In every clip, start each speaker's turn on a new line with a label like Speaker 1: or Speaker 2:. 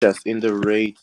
Speaker 1: just in the rate.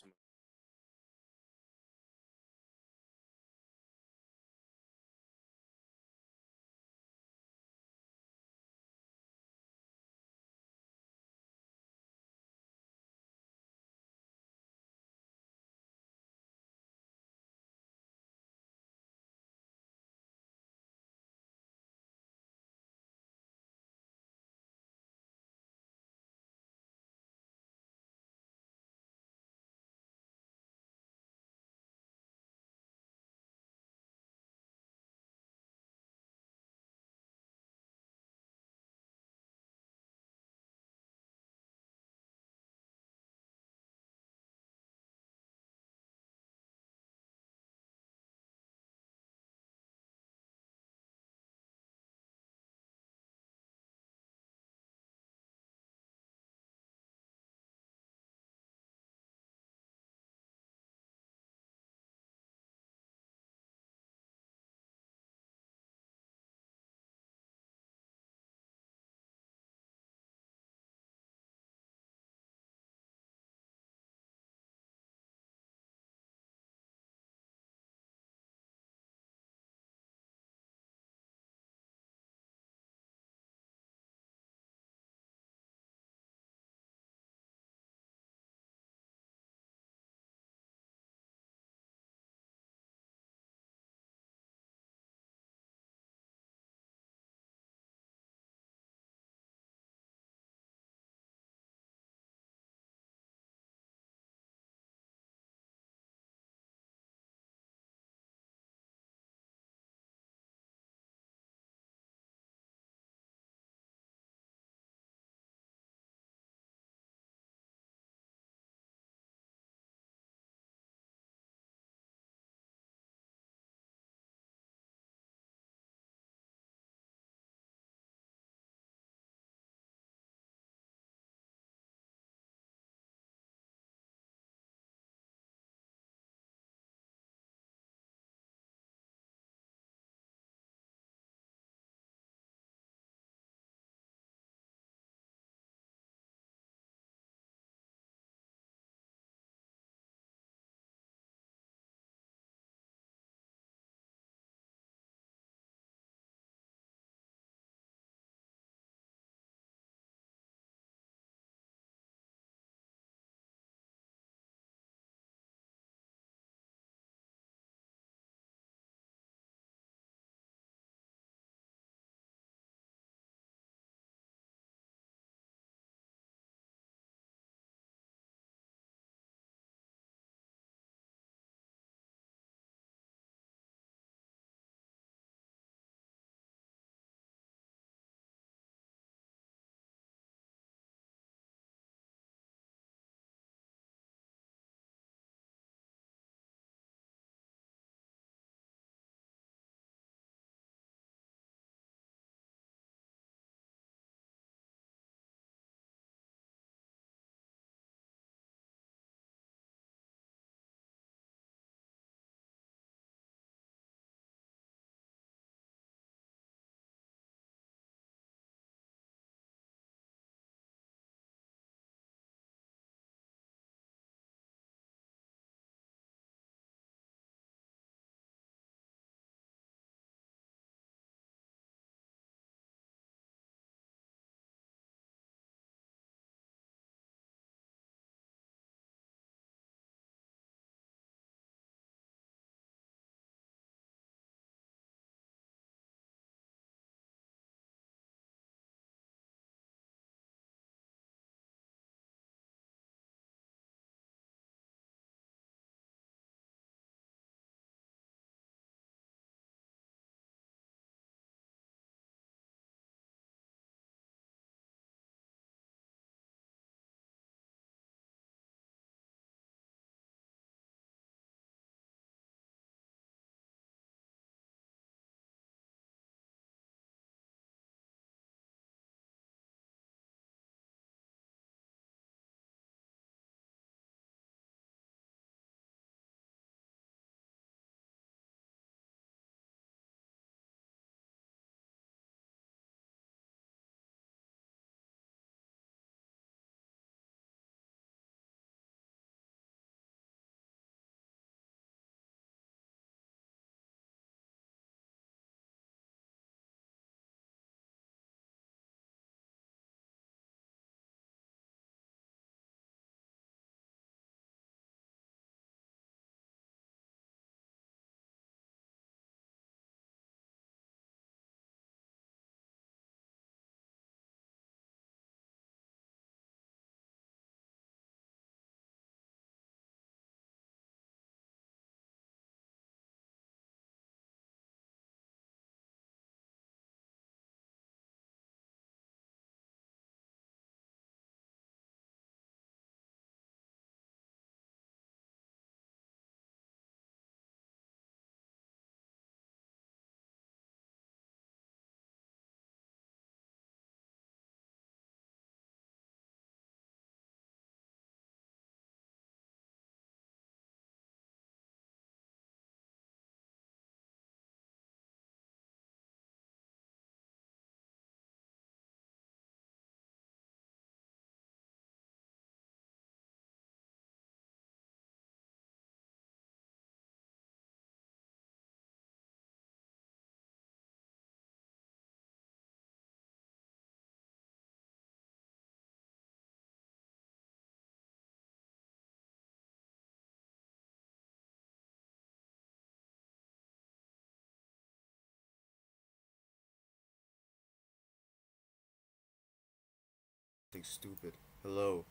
Speaker 1: Stupid. Hello.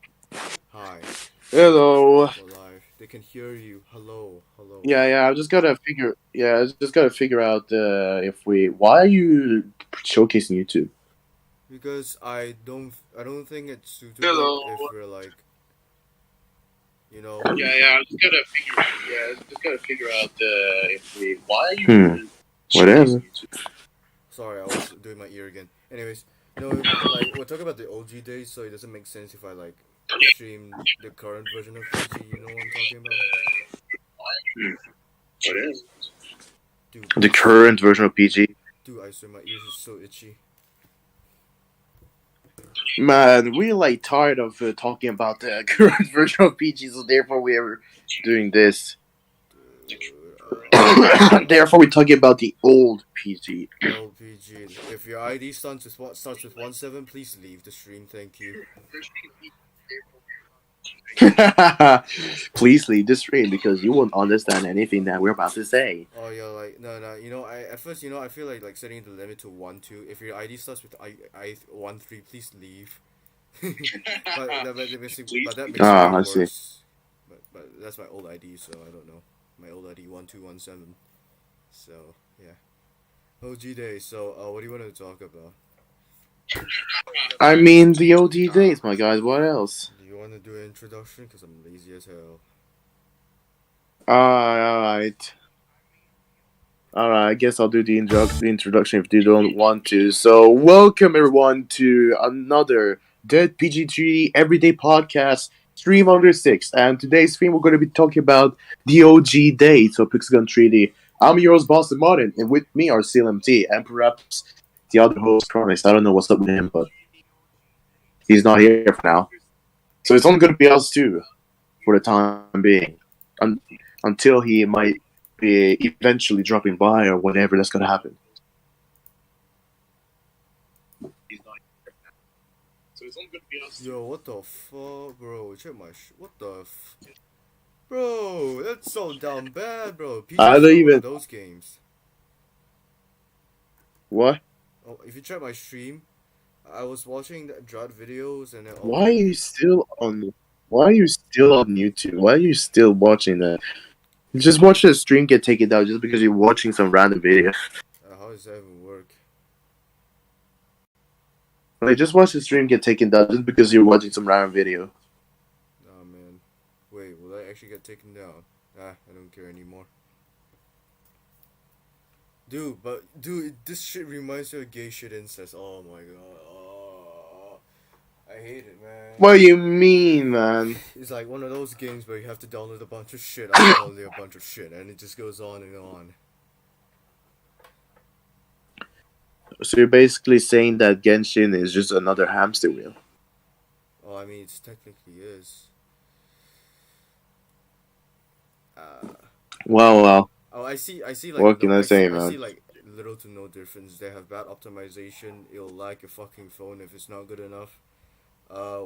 Speaker 1: Hi.
Speaker 2: Hello.
Speaker 1: We're live. They can hear you. Hello. Hello.
Speaker 2: Yeah. I just gotta figure. Yeah, I just gotta figure out if we. Why are you showcasing YouTube?
Speaker 1: Because I don't think it's suitable
Speaker 2: Hello.
Speaker 1: if we're like, you know.
Speaker 2: Yeah. I just gotta figure. Yeah, I just gotta figure out if we. Why are you Whatever. YouTube?
Speaker 1: Sorry, I was doing my ear again. Anyways, like we're talking about the OG days, so it doesn't make sense if I like stream the current version of PG. You know what I'm talking about?
Speaker 2: Whatever.
Speaker 1: Dude,
Speaker 2: The current version of PG.
Speaker 1: I swear my ears is so itchy.
Speaker 2: Man, we're like tired of talking about the current version of PG, so therefore we are doing this.
Speaker 1: Dude,
Speaker 2: Therefore, we're talking about the old PG.
Speaker 1: LPG. If your ID starts with 17, please leave the stream. Thank you.
Speaker 2: Please leave the stream because you won't understand anything that we're about to say.
Speaker 1: Oh yeah, like no. I at first I feel like setting the limit to 1 2. If your ID starts with I 1 3, please leave. But that makes it way
Speaker 2: Ah, I see.
Speaker 1: worse. But that's my old ID, so I don't know. My old ID 1217. So yeah. OG day. So what do you want to talk about?
Speaker 2: I mean, the OD days, my guys. What else?
Speaker 1: Do you want to do an introduction? Cause I'm lazy as hell.
Speaker 2: Alright. Alright, I guess I'll do the introduction if you don't want to. So, welcome everyone to another Dead PG3 Everyday Podcast, stream under 6. And today's stream, we're going to be talking about the OG days of Pixagon 3D. I'm your host, Boston Martin, and with me are CLMT and perhaps the other host, Chronix. I don't know what's up with him, but he's not here for now. So, it's only going to be us two for the time being. Un- until he might be eventually dropping by or whatever that's gonna happen.
Speaker 1: Yo, what the fuck, bro? Check my what the bro? That's so damn bad, bro.
Speaker 2: I
Speaker 1: PG is
Speaker 2: don't
Speaker 1: not one of
Speaker 2: even
Speaker 1: those games.
Speaker 2: what?
Speaker 1: Oh, if you check my stream, I was watching the Drought videos and then
Speaker 2: Why are you still on? Why are you still on YouTube? Why are you still watching that? Just watch the stream get taken down just because you're watching some random video.
Speaker 1: how does that even work?
Speaker 2: Like, just watch the stream get taken down just because you're watching some random video.
Speaker 1: Nah, man. Wait, will I actually get taken down? I don't care anymore. Dude, this shit reminds me of gay shit incest. Oh my god. Oh, I hate it, man.
Speaker 2: What do you mean, man?
Speaker 1: It's like one of those games where you have to download a bunch of shit after downloading a bunch of shit, and it just goes on and on.
Speaker 2: So you're basically saying that Genshin is just another hamster wheel.
Speaker 1: Oh, I mean, it technically is. Uh,
Speaker 2: Well.
Speaker 1: I see like
Speaker 2: What can
Speaker 1: no,
Speaker 2: I say,
Speaker 1: I see
Speaker 2: man?
Speaker 1: like little to no difference. They have bad optimization. It'll lag your fucking phone if it's not good enough. Uh,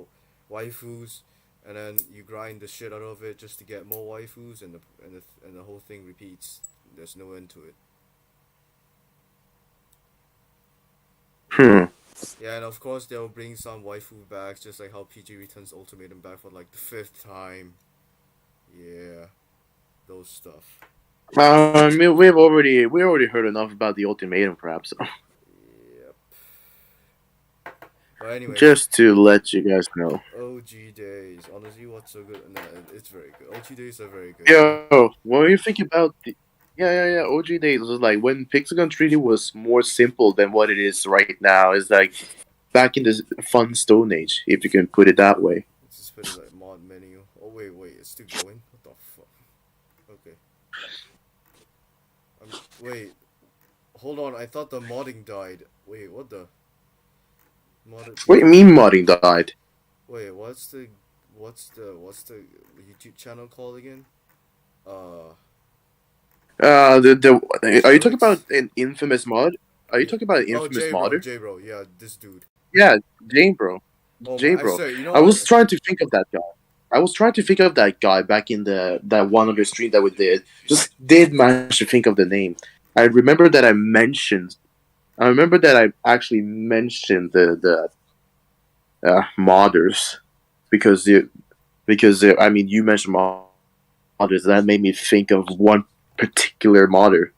Speaker 1: waifus, and then you grind the shit out of it just to get more waifus, and the whole thing repeats. There's no end to it.
Speaker 2: Hmm.
Speaker 1: Yeah, and of course they'll bring some waifu back, just like how PG returns Ultimatum back for like the fifth time. Yeah, those stuff.
Speaker 2: I mean, we already heard enough about the ultimatum, perhaps.
Speaker 1: Yep. But anyways,
Speaker 2: Just to let you guys know.
Speaker 1: OG days. Honestly, what's so good? No, it's very good. OG days are very good. Yeah.
Speaker 2: Yo, what do you think about the? Yeah. OG days was like when Pixagon 3D was more simple than what it is right now. It's like back in the fun Stone Age, if you can put it that way.
Speaker 1: Let's just put it like mod menu. Oh wait, it's still going. What the fuck? Okay. Wait. Hold on. I thought the modding died. Wait, what the? Modded
Speaker 2: What do you
Speaker 1: PG.
Speaker 2: mean modding died?
Speaker 1: Wait, what's the YouTube channel called again? Uh,
Speaker 2: Are you talking about
Speaker 1: Felix.
Speaker 2: an infamous mod? Are you
Speaker 1: Yeah.
Speaker 2: talking about an
Speaker 1: Oh,
Speaker 2: infamous
Speaker 1: J bro,
Speaker 2: modder?
Speaker 1: J bro. Yeah, this dude.
Speaker 2: Yeah, Jane, bro.
Speaker 1: Oh my,
Speaker 2: J
Speaker 1: I
Speaker 2: bro.
Speaker 1: swear. You know
Speaker 2: I was
Speaker 1: what?
Speaker 2: trying to think of that guy. I was trying to think of that guy back in the that one other stream that we did. Just did manage to think of the name. I remember that I mentioned. I remember that I actually mentioned the modders because I mean you mentioned modders that made me think of one particular modder,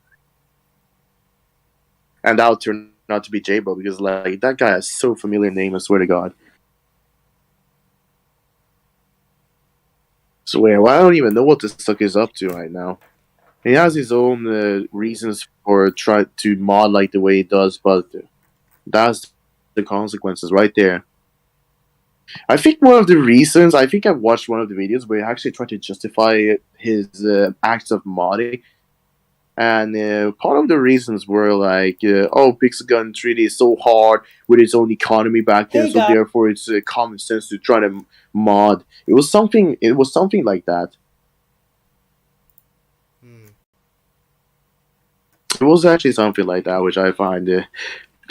Speaker 2: and that would turn out to be J-Bro because like that guy has so familiar name. I swear to God. Swear, well, I don't even know what this sucker is up to right now. He has his own reasons for try to mod like the way he does, but that's the consequences right there. I think one of the reasons I think I watched one of the videos where he actually tried to justify his acts of modding, and part of the reasons were like, oh, Pixel Gun 3D is so hard with its own economy back then,
Speaker 3: Hey,
Speaker 2: so
Speaker 3: guys.
Speaker 2: therefore it's common sense to try to mod. It was something. It was something like that.
Speaker 1: Hmm.
Speaker 2: It was actually something like that, which I find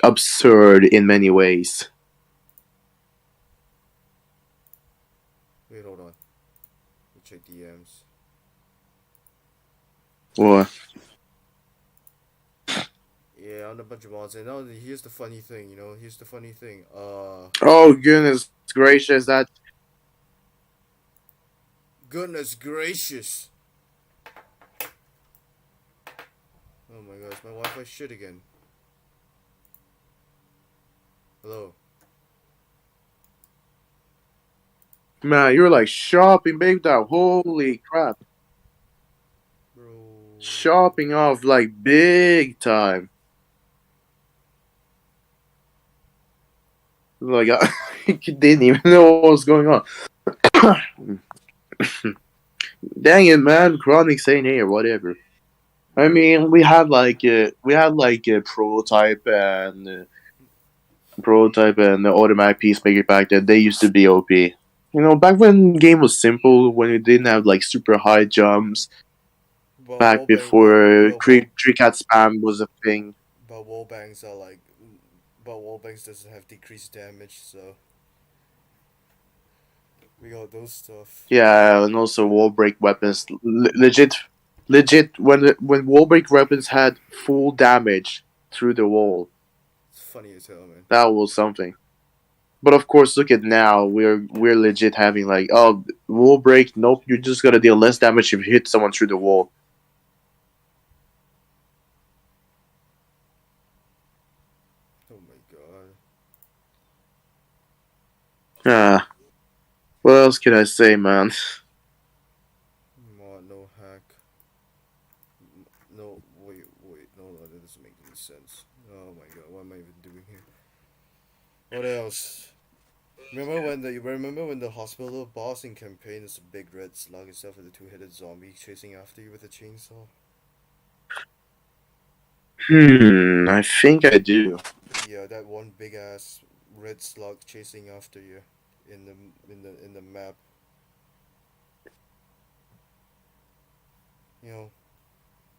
Speaker 2: absurd in many ways.
Speaker 1: Wait, hold on. Let me check DMs.
Speaker 2: What?
Speaker 1: Yeah, on a bunch of mods. And now here's the funny thing, you know. Here's the funny thing.
Speaker 2: Oh goodness gracious!
Speaker 1: Goodness gracious. Oh my gosh, my Wi-Fi shit again. Hello.
Speaker 2: Man, you're like shopping, babe. That holy crap!
Speaker 1: Bro.
Speaker 2: Shopping off like big time. Like I didn't even know what was going on. Dang it, man! Chronic saying hey or whatever. I mean, we had like a prototype and the automatic peacemaker back then. They used to be OP. You know, back when game was simple, when it didn't have like super high jumps.
Speaker 1: But
Speaker 2: Back before tree cat spam was a thing.
Speaker 1: But wallbangs are like, but wallbangs doesn't have decreased damage, so we got those stuff.
Speaker 2: Yeah, and also wall break weapons. Legit. When wall break weapons had full damage through the wall,
Speaker 1: It's funny as hell, man.
Speaker 2: that was something. But of course, look at now. We're legit having like, oh, wall break. Nope, you just gotta deal less damage if you hit someone through the wall.
Speaker 1: Oh my god.
Speaker 2: Ah, what else can I say, man?
Speaker 1: Mod, no hack. No, wait, no, that doesn't make any sense. Oh my god, what am I even doing here? What else? Remember when the hospital boss in campaign is a big red slug instead of the two-headed zombie chasing after you with a chainsaw?
Speaker 2: I think I do.
Speaker 1: Yeah, that one big ass red slug chasing after you in the map. You know.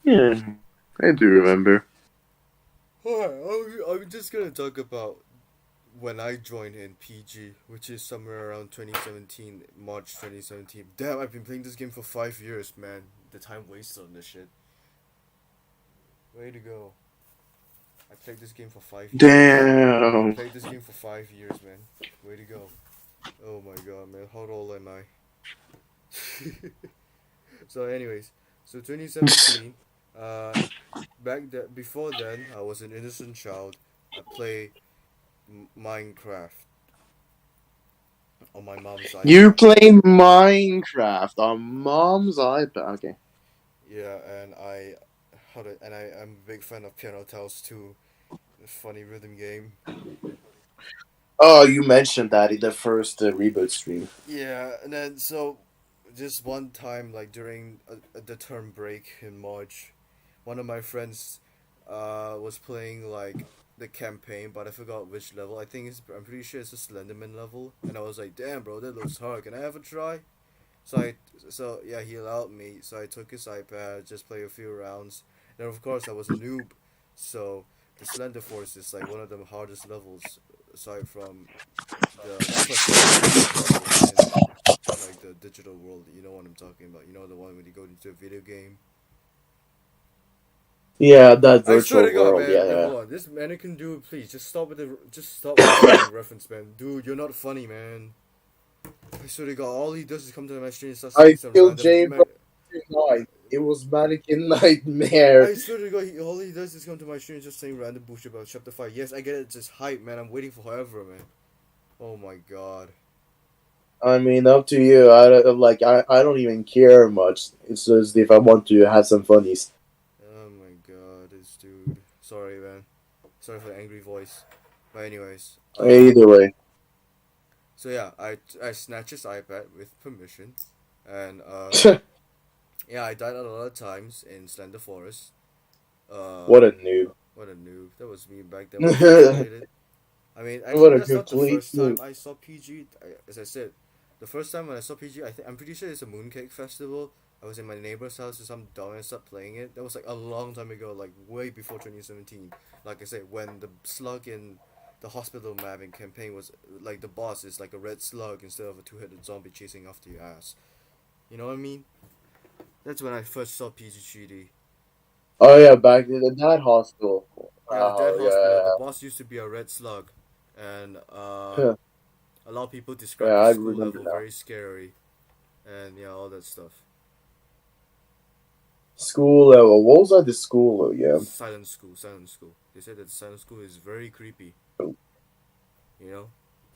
Speaker 2: Yeah, I do remember.
Speaker 1: Alright, I'm just gonna talk about when I joined in PG, which is somewhere around 2017, March 2017. Damn, I've been playing this game for 5 years, man. The time wasted on this shit. Way to go. I played this game for 5 years.
Speaker 2: Damn.
Speaker 1: I played this game for 5 years, man. Way to go. Oh my god, man. How old am I? So, anyways, so 2017. Before then, I was an innocent child. I play Minecraft on my mom's iPad.
Speaker 2: You play Minecraft on mom's iPad. Okay.
Speaker 1: Yeah, and I'm a big fan of Piano Tales 2, a funny rhythm game.
Speaker 2: Oh, you mentioned that in the first reboot stream.
Speaker 1: Yeah, and then so just one time, like during the term break in March, one of my friends was playing like the campaign, but I forgot which level. I'm pretty sure it's a Slenderman level, and I was like, "Damn, bro, that looks hard. Can I have a try?" So yeah, he allowed me. So I took his iPad, just play a few rounds. And of course, I was a noob, so the Slender Force is like one of the hardest levels aside from the in like the digital world. You know what I'm talking about. You know the one when you go into a video game.
Speaker 2: Yeah, that
Speaker 1: I swear
Speaker 2: virtual
Speaker 1: to God,
Speaker 2: world.
Speaker 1: man.
Speaker 2: Yeah,
Speaker 1: Yo,
Speaker 2: yeah.
Speaker 1: hold on. This mannequin dude, please just stop with the fucking reference, man. Dude, you're not funny, man. I swear to God, all he does is come to my stream and start saying
Speaker 2: I
Speaker 1: some
Speaker 2: killed
Speaker 1: random.
Speaker 2: Jay from Night. It was Mannequin Nightmare.
Speaker 1: I swear to God, all he does is come to my stream and just saying random bullshit about Chapter 5. Yes, I get it, it's just hype, man. I'm waiting for forever, man. Oh my God.
Speaker 2: I mean, up to you. I don't even care much. It's just if I want to have some funnies.
Speaker 1: Oh my God, this dude. Sorry, man. Sorry for the angry voice. But anyways,
Speaker 2: Either way.
Speaker 1: so yeah, I snatched his iPad with permission, and yeah, I died a lot of times in Slender Forest.
Speaker 2: What a
Speaker 1: Um,
Speaker 2: noob.
Speaker 1: what a noob. That was me back then when I first played it. I mean,
Speaker 2: What
Speaker 1: actually,
Speaker 2: a
Speaker 1: that's not the
Speaker 2: complete
Speaker 1: first time
Speaker 2: noob.
Speaker 1: I saw PG. As I said, the first time when I saw PG, I'm pretty sure it's a Mooncake Festival. I was in my neighbor's house and some dumbass started playing it. That was like a long time ago, like way before 2017. Like I said, when the slug in the hospital map in campaign was like the boss is like a red slug instead of a two-headed zombie chasing after your ass. You know what I mean? That's when I first saw PG3D.
Speaker 2: Oh yeah, back in that hospital.
Speaker 1: Yeah, the Dead
Speaker 2: Oh
Speaker 1: Hospital. The
Speaker 2: yeah.
Speaker 1: boss used to be a red slug, and
Speaker 2: Huh.
Speaker 1: a lot of people describe
Speaker 2: Yeah,
Speaker 1: the
Speaker 2: I
Speaker 1: school
Speaker 2: remember
Speaker 1: level
Speaker 2: now.
Speaker 1: very scary, and yeah, all that stuff.
Speaker 2: School level. What was that? The school again?
Speaker 1: Silent School, Silent School. They said that Silent School is very creepy. You know?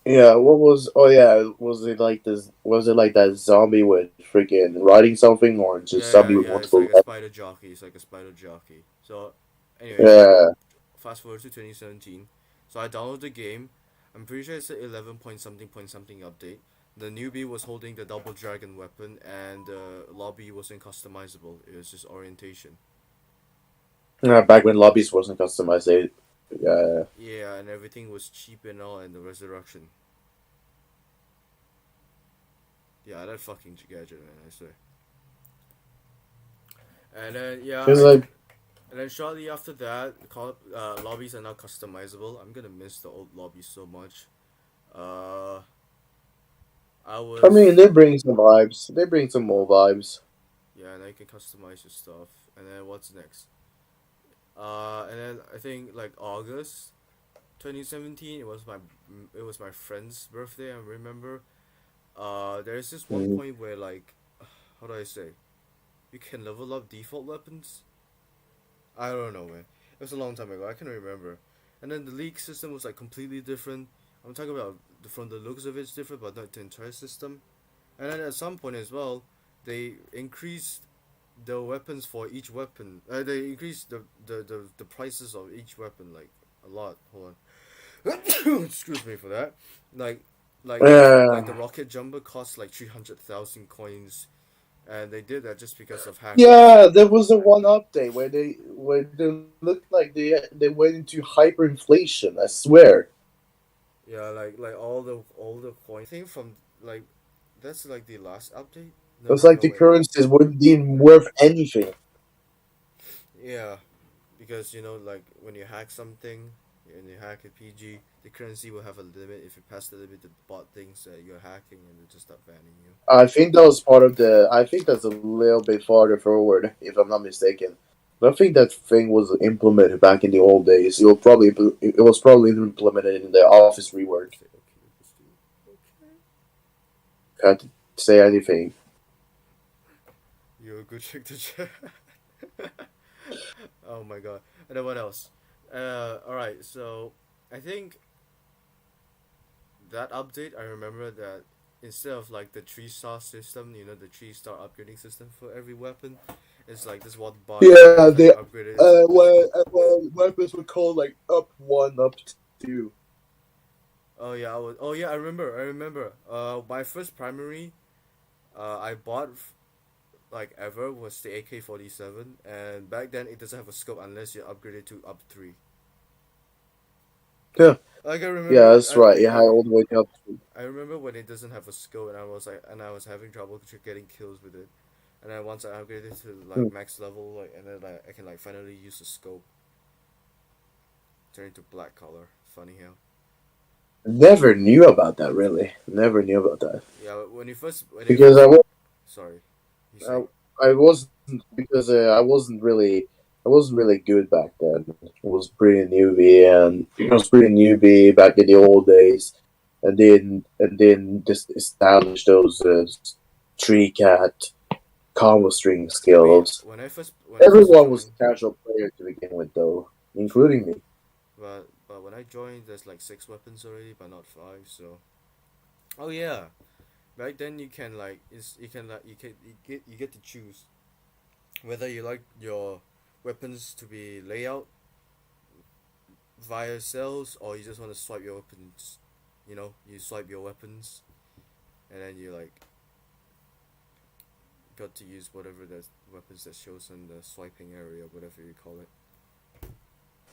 Speaker 2: Yeah, what was? Oh yeah, was it like this? Was it like that zombie with freaking riding something, or just zombie with
Speaker 1: Yeah. It's
Speaker 2: multiple
Speaker 1: like a
Speaker 2: weapons?
Speaker 1: spider jockey. It's like a spider jockey. So, anyways,
Speaker 2: Yeah.
Speaker 1: fast forward to 2017. So I downloaded the game. I'm pretty sure it's a 11 point something update. The newbie was holding the double dragon weapon, and the lobby wasn't customizable. It was just orientation.
Speaker 2: Back when lobbies wasn't customized, yeah.
Speaker 1: Yeah, and everything was cheap and all, and the resurrection. Yeah, that fucking gadget, man. I swear. And then yeah,
Speaker 2: Cause like,
Speaker 1: and then shortly after that, lobbies are now customizable. I'm gonna miss the old lobbies so much. Uh, I
Speaker 2: I mean,
Speaker 1: was
Speaker 2: they bring some vibes. They bring some more vibes.
Speaker 1: yeah, now you can customize your stuff. And then what's next? And then I think like August 2017. It was my friend's birthday. I remember. There's this one
Speaker 2: Mm.
Speaker 1: point where like, how do I say? You can level up default weapons. I don't know, man. It was a long time ago. I can't remember. And then the league system was like completely different. I'm talking about from the looks of it's different, but not the entire system. And then at some point as well, they increased the weapons for each weapon. They increased the prices of each weapon like a lot. Hold on. Excuse me for that. Like like the
Speaker 2: Uh,
Speaker 1: rocket jumper costs like 300,000 coins, and they did that just because of hackers.
Speaker 2: yeah, there was a one update where they looked like they went into hyperinflation. I swear.
Speaker 1: Yeah, like all the coins. I think from like that's like the last update.
Speaker 2: It was
Speaker 1: No
Speaker 2: like the
Speaker 1: wait.
Speaker 2: currencies weren't even worth anything.
Speaker 1: Yeah, because you know like when you hack something and you hack a PG, the currency will have a limit. If you pass the limit, the bot thinks that you're hacking and they just start banning you.
Speaker 2: I think that was part of the. I think that's a little bit farther forward, if I'm not mistaken. But I think that thing was implemented back in the old days. It was probably implemented in the Office rework.
Speaker 1: Say okay, let's do okay.
Speaker 2: Can't say anything.
Speaker 1: You go check the chat. Oh my god. And then what else? Alright, so I think that update, I remember that instead of like the 3-star system, you know, the 3-star upgrading system for every weapon, it's like this one bot where
Speaker 2: Yeah,
Speaker 1: if I
Speaker 2: they
Speaker 1: upgrade it,
Speaker 2: when weapons were called like up one, up two.
Speaker 1: oh yeah, oh yeah, I remember. My first primary, I bought like ever was the AK-47, and back then it doesn't have a scope unless you upgrade it to up 3.
Speaker 2: Yeah,
Speaker 1: Like I
Speaker 2: yeah,
Speaker 1: remember,
Speaker 2: that's right. Yeah, all the way up.
Speaker 1: I remember when it doesn't have a scope, and I was having trouble getting kills with it, and then once I upgraded to
Speaker 2: Hmm.
Speaker 1: like max level, like and then like I can like finally use the scope, turn into black color. Funny how.
Speaker 2: Never knew about that. Really, never knew about that
Speaker 1: Yeah, when you
Speaker 2: because
Speaker 1: first sorry, you
Speaker 2: I,
Speaker 1: say
Speaker 2: I wasn't because I wasn't really. It wasn't really good back then. It was pretty newbie, and it was pretty newbie back in the old days. And then just establish those tree cat combo string
Speaker 1: I mean,
Speaker 2: skills.
Speaker 1: when I first
Speaker 2: Everyone was
Speaker 1: joined,
Speaker 2: a casual player to begin with, though, including me.
Speaker 1: but when I joined, there's like six weapons already, but not five. So, oh yeah, back then you can like it's you can like you get to choose whether you like your weapons to be layout via cells or you just want to swipe your weapons. You swipe your weapons, and then you like got to use whatever the weapons that shows in the swiping area, whatever you call it.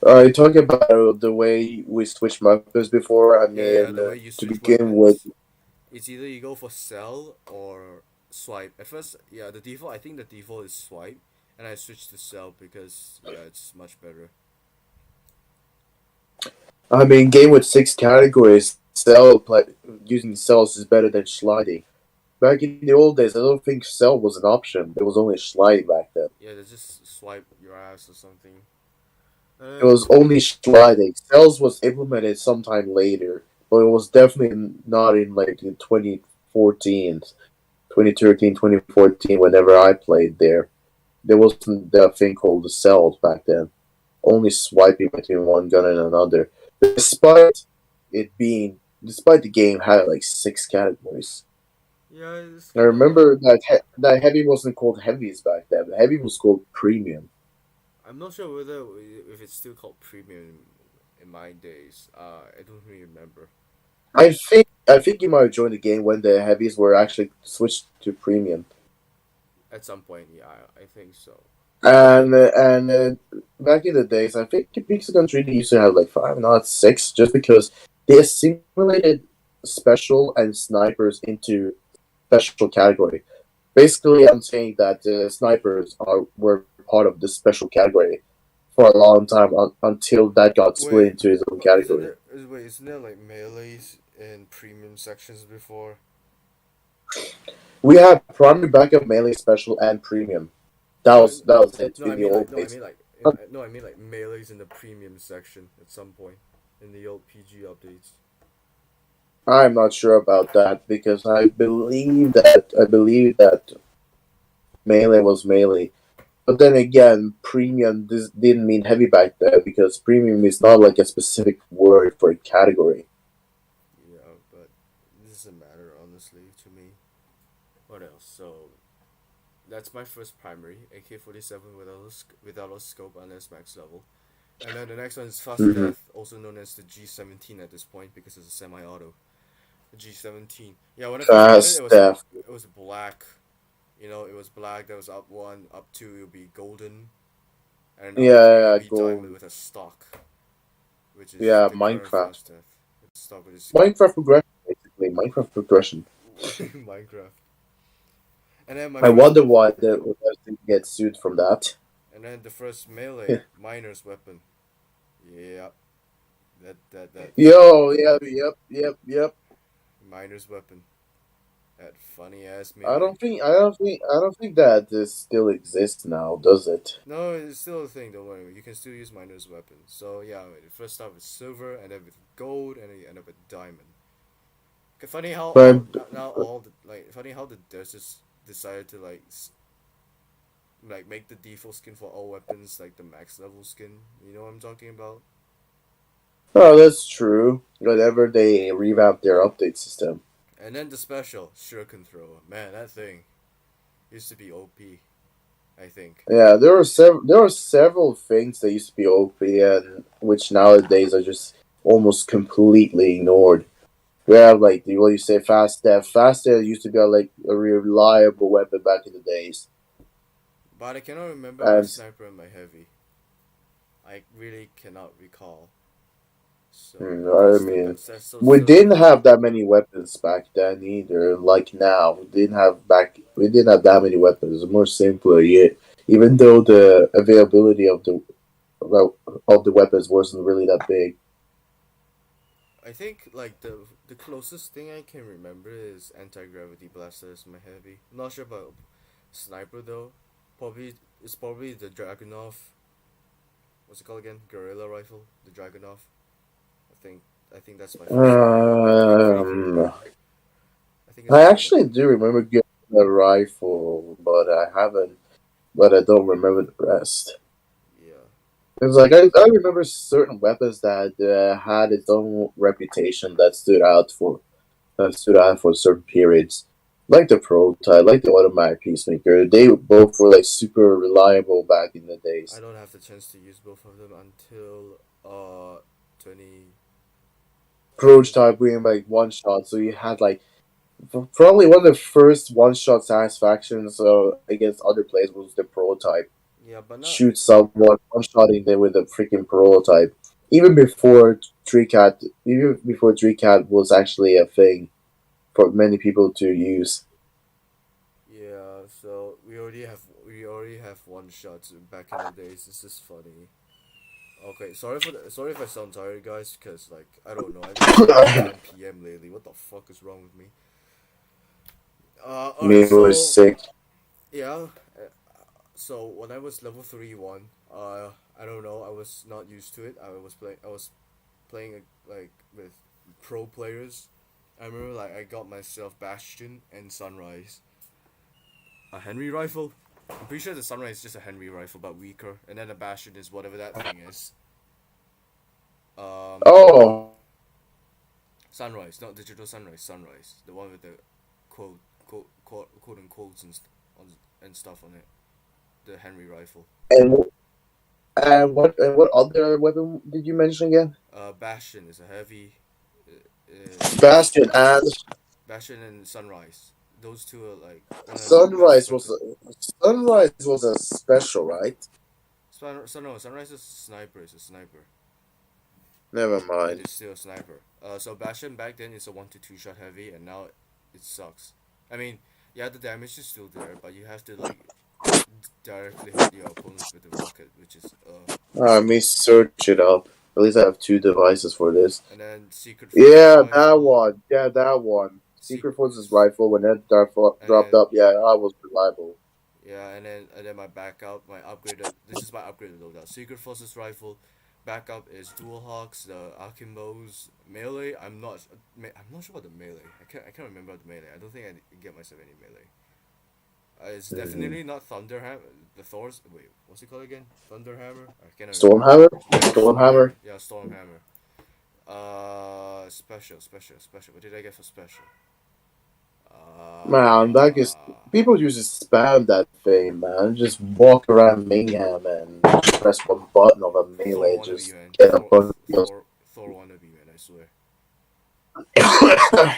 Speaker 2: You talking about the way we switched weapons before. I
Speaker 1: Yeah, yeah,
Speaker 2: mean,
Speaker 1: the way you
Speaker 2: to
Speaker 1: switch
Speaker 2: begin with,
Speaker 1: weapons, it's either you go for cell or swipe. At first, yeah, the default. I think the default is swipe, and I switched to cell because yeah, it's much better.
Speaker 2: I mean, game with six categories, using cells is better than sliding. Back in the old days, I don't think cell was an option. There was only sliding back then.
Speaker 1: Yeah, they just swipe your ass or something.
Speaker 2: It was only sliding. Cells was implemented sometime later, but it was definitely not in like in 2014, 2013, 2014. Whenever I played there wasn't that thing called the cells back then. Only swiping between one gun and another. Despite despite the game had like six categories.
Speaker 1: Yeah, it's
Speaker 2: I
Speaker 1: kind of
Speaker 2: remember that heavy wasn't called heavies back then. Heavy was called premium.
Speaker 1: I'm not sure whether if it's still called premium in my days. I don't really remember.
Speaker 2: I think you might have joined the game when the heavies were actually switched to premium.
Speaker 1: At some point, yeah, I think so.
Speaker 2: And back in the days, I think Pixel 3D used to have like five, not six, just because they assimilated special and snipers into special category. Basically, I'm saying that snipers were part of this special category for a long time until that got split
Speaker 1: Wait,
Speaker 2: into its own
Speaker 1: but isn't
Speaker 2: category.
Speaker 1: there? Isn't there like melees in premium sections before?
Speaker 2: We had primary, backup, melee, special, and premium. That
Speaker 1: No,
Speaker 2: was that was it
Speaker 1: no. I
Speaker 2: in the
Speaker 1: mean like
Speaker 2: old
Speaker 1: no. I
Speaker 2: days.
Speaker 1: mean like no. I mean like melees in the premium section at some point in the old PG updates.
Speaker 2: I'm not sure about that because I believe that melee was melee. But then again, premium this didn't mean heavy back then because premium is not like a specific word for a category.
Speaker 1: Yeah, but it doesn't matter honestly to me. What else? So that's my first primary AK-47 without a scope unless max level. And then the next one is Fast
Speaker 2: Mm-hmm.
Speaker 1: Death, also known as the G17 at this point because it's a semi-auto. The G17. Yeah, when I first got it,
Speaker 2: Fast death.
Speaker 1: it was black. It was black. There was up one, up two. It would be golden, and up three it
Speaker 2: Yeah,
Speaker 1: would be diamond
Speaker 2: gold.
Speaker 1: with a stock, which is
Speaker 2: Yeah,
Speaker 1: the current
Speaker 2: Minecraft.
Speaker 1: Fast Death. It's stock with a scope.
Speaker 2: Minecraft progression, basically. Minecraft progression.
Speaker 1: Minecraft. And then my
Speaker 2: I
Speaker 1: first,
Speaker 2: wonder why the didn't get sued from that.
Speaker 1: and then the first melee miner's weapon. Yeah, that
Speaker 2: Yo, yep.
Speaker 1: miner's weapon. That funny ass
Speaker 2: I
Speaker 1: melee.
Speaker 2: don't think I don't think I don't think that this still exists now, does it?
Speaker 1: No, it's still a thing. Don't worry. You can still use miner's weapon. So yeah, you first start with silver, and then with gold, and then you end up with diamond. Funny how
Speaker 2: But
Speaker 1: now all the funny how the Desert decided to make the default skin for all weapons like the max level skin. You know what I'm talking about?
Speaker 2: oh, that's true. Whenever they revamp their update system.
Speaker 1: And then the special shuriken thrower. Man, that thing used to be OP. I think.
Speaker 2: Yeah, there were several things that used to be OP and which nowadays are just almost completely ignored. We have like what you say, fast death. Fast death used to be like a reliable weapon back in the days.
Speaker 1: But I cannot remember my
Speaker 2: And
Speaker 1: sniper and my heavy. I really cannot recall. So
Speaker 2: I mean,
Speaker 1: that's
Speaker 2: we
Speaker 1: so
Speaker 2: didn't have that many weapons back then either. Like now, we didn't have that many weapons. It was more simpler. Yet, even though the availability well, of the weapons wasn't really that big.
Speaker 1: I think like the closest thing I can remember is anti gravity blasters my heavy. I'm not sure about sniper though. Probably it's probably the Dragunov what's it called again? Guerrilla rifle, the Dragunov. I think I think that's my favorite
Speaker 2: Um,
Speaker 1: gun. I think it's
Speaker 2: I
Speaker 1: better than.
Speaker 2: actually do remember getting a rifle, but I haven't. But I don't remember the rest.
Speaker 1: Yeah,
Speaker 2: It's like I remember certain weapons that had its own reputation that stood out for certain periods, like the prototype, like the automatic peacemaker. They both were like super reliable back in the
Speaker 1: I
Speaker 2: days.
Speaker 1: don't have the chance to use both of them until 20.
Speaker 2: Prototype being like one shot, so you had like probably one of the first one shot satisfactions against other players was the prototype.
Speaker 1: Yeah, but not.
Speaker 2: Shoot someone one shotting them with a freaking prototype. Even before even before Tree Cat was actually a thing for many people to use.
Speaker 1: Yeah, so we already have one shots back in the days. This is funny. Okay, sorry if I sound tired, guys, cause like I don't know. I've been sleeping at 10 p.m. lately. What the fuck is wrong with me? Alright,
Speaker 2: Me was
Speaker 1: so
Speaker 2: sick.
Speaker 1: yeah, so when I was level 31, I don't know. I was not used to it. I was playing like with pro players. I remember like I got myself Bastion and Sunrise, a Henry rifle. I'm pretty sure the Sunrise is just a Henry rifle but weaker, and then the Bastion is whatever that thing is. Um,
Speaker 2: Oh,
Speaker 1: Sunrise, not digital Sunrise, Sunrise, the one with the quote and quotes and stuff on it. The Henry rifle.
Speaker 2: and and what other weapon did you mention again?
Speaker 1: Bastion is a heavy. It's
Speaker 2: Bastion and
Speaker 1: Bastion and Sunrise. Those two are like one of the best
Speaker 2: Sunrise was
Speaker 1: weapon.
Speaker 2: a special, right?
Speaker 1: Sunrise is a sniper. Is a sniper.
Speaker 2: Never
Speaker 1: It
Speaker 2: mind.
Speaker 1: is still a sniper. So Bastion back then is a 1 to 2 shot heavy, and now it sucks. I mean, yeah, the damage is still there, but you have to like directly hit your opponents with the rocket, which is
Speaker 2: Let me search it up. At least I have two devices for this.
Speaker 1: and then Secret Forces
Speaker 2: Yeah, that
Speaker 1: rifle,
Speaker 2: one. Yeah, that one.
Speaker 1: Secret,
Speaker 2: Secret Forces rifle when that
Speaker 1: and
Speaker 2: dropped
Speaker 1: then
Speaker 2: up. Yeah, that was reliable.
Speaker 1: yeah, and then my backup, my upgraded. This is my upgraded loadout. Secret Forces rifle, backup is Dual Hawks, the Akimbos melee. I'm not sure about the melee. I can't remember the melee. I don't think I get myself any melee. It's
Speaker 2: Mhm.
Speaker 1: definitely not Thunderhammer. The Thor's wait, what's it called again? Thunderhammer. I cannot remember.
Speaker 2: Stormhammer.
Speaker 1: Yeah,
Speaker 2: Stormhammer.
Speaker 1: Stormhammer. Yeah, Stormhammer. Special. What did I get for special?
Speaker 2: Man, that is people used to spam that thing, man. Just walk around Mayhem and press one button of a
Speaker 1: Thor
Speaker 2: melee,
Speaker 1: wannabe
Speaker 2: just
Speaker 1: man.
Speaker 2: get a bunch of
Speaker 1: Thor wannabe man. I swear.
Speaker 2: kills.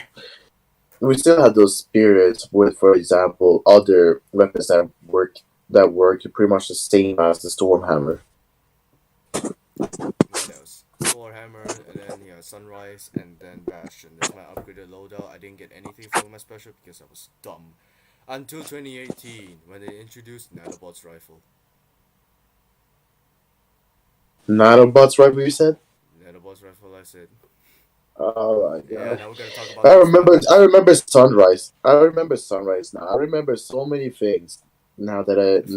Speaker 2: We still have those spirits with, for example, other weapons that work pretty much the same as the Stormhammer.
Speaker 1: What else? Thor hammer, and then yeah, Sunrise, and then Bastion. That's my upgraded loadout. I didn't get anything for my special because I was dumb. Until 2018, when they introduced Nanobot's rifle.
Speaker 2: Nanobots, right? What you said?
Speaker 1: Nanobot's rifle, I said.
Speaker 2: Oh my
Speaker 1: Yeah,
Speaker 2: god!
Speaker 1: now we're gonna talk about those
Speaker 2: I
Speaker 1: weapons.
Speaker 2: remember Sunrise. I remember Sunrise now. I remember so many things
Speaker 1: The
Speaker 2: now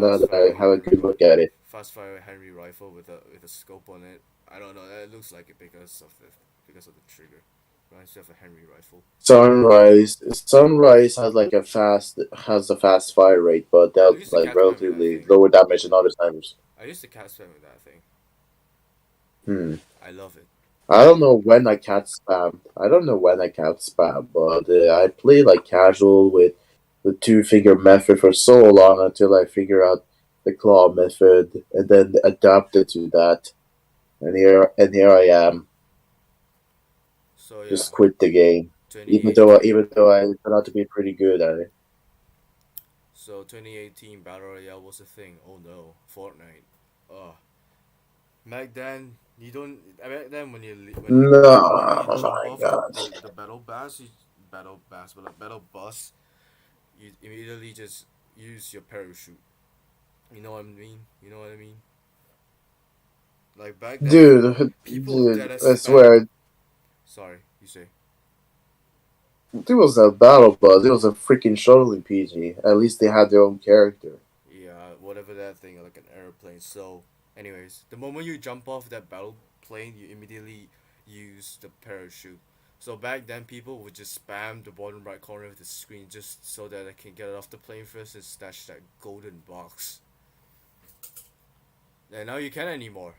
Speaker 1: fast
Speaker 2: that
Speaker 1: fire
Speaker 2: I have a
Speaker 1: Henry
Speaker 2: good look at it.
Speaker 1: fast fire Henry rifle with a scope on it. I don't know. It looks like it because of the trigger. Reminds me of a Henry rifle.
Speaker 2: Sunrise has a fast fire rate, but
Speaker 1: I
Speaker 2: dealt
Speaker 1: used to
Speaker 2: like
Speaker 1: catch spam with that
Speaker 2: relatively
Speaker 1: thing.
Speaker 2: lower damage than other timers.
Speaker 1: I used to catch spam with that thing.
Speaker 2: Hmm.
Speaker 1: I love it.
Speaker 2: I don't know when I cat spam. I don't know when I cat spam, but I play like casual with the two finger method for so long until I figure out the claw method and then adapt it to that. And here I am,
Speaker 1: So yeah,
Speaker 2: just quit the game,
Speaker 1: 2018.
Speaker 2: even though I turned out to be pretty good at it.
Speaker 1: So 2018 Battle Royale was a thing. Oh no, Fortnite. Oh, back then you don't. Back then
Speaker 2: No,
Speaker 1: when you
Speaker 2: oh
Speaker 1: jump
Speaker 2: my
Speaker 1: off
Speaker 2: god,
Speaker 1: the but the battle bus, you immediately just use your parachute. You know what I mean? You know what I mean? Like back then, people
Speaker 2: dude,
Speaker 1: that are
Speaker 2: I
Speaker 1: spam.
Speaker 2: swear,
Speaker 1: Sorry, you say.
Speaker 2: it was a battle bus. It was a freaking shuttling PG. At least they had their own character.
Speaker 1: Yeah, whatever that thing, like an airplane. So Anyways, the moment you jump off that battle plane, you immediately use the parachute. So back then, people would just spam the bottom right corner of the screen just so that they can get off the plane first and snatch that golden box. And now you can't anymore.